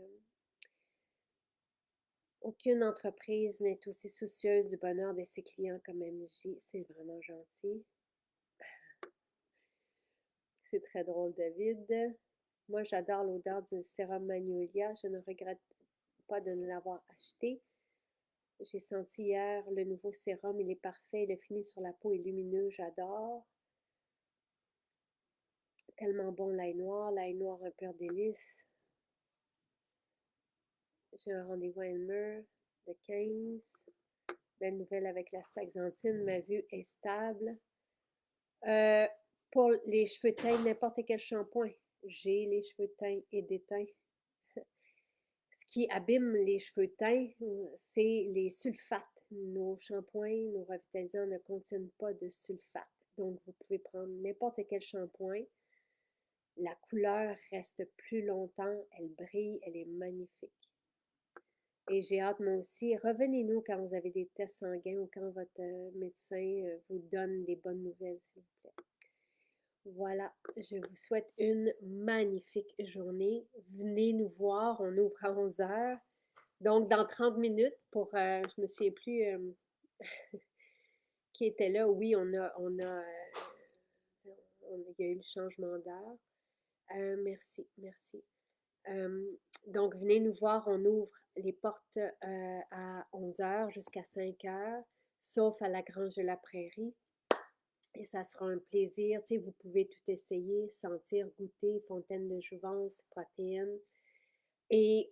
aucune entreprise n'est aussi soucieuse du bonheur de ses clients comme MJ. C'est vraiment gentil. C'est très drôle, David. Moi, j'adore l'odeur du sérum Magnolia. Je ne regrette pas de ne l'avoir acheté. J'ai senti hier le nouveau sérum. Il est parfait. Le fini sur la peau est lumineux. J'adore. Tellement bon, l'ail noir, un pur délice. J'ai un rendez-vous à Elmer le 15. Belle nouvelle avec la staxanthine. Ma vue est stable. Euh, pour les cheveux teints, n'importe quel shampoing. J'ai les cheveux teints et déteints. Ce qui abîme les cheveux teints, c'est les sulfates. Nos shampoings, nos revitalisants ne contiennent pas de sulfate. Donc, vous pouvez prendre n'importe quel shampoing. La couleur reste plus longtemps. Elle brille. Elle est magnifique. Et j'ai hâte, moi aussi. Revenez-nous quand vous avez des tests sanguins ou quand votre médecin vous donne des bonnes nouvelles, s'il vous plaît. Voilà, je vous souhaite une magnifique journée. Venez nous voir, on ouvre à 11 heures. Donc, dans 30 minutes, je me souviens plus qui était là. Oui, il y a eu le changement d'heure. Merci, merci. Donc, venez nous voir. On ouvre les portes à 11 heures jusqu'à 5 heures, sauf à la Grange de la Prairie. Et ça sera un plaisir. Tu sais, vous pouvez tout essayer, sentir, goûter, fontaine de jouvence, protéines et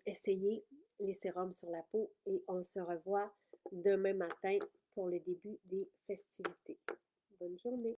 essayer les sérums sur la peau. Et on se revoit demain matin pour le début des festivités. Bonne journée.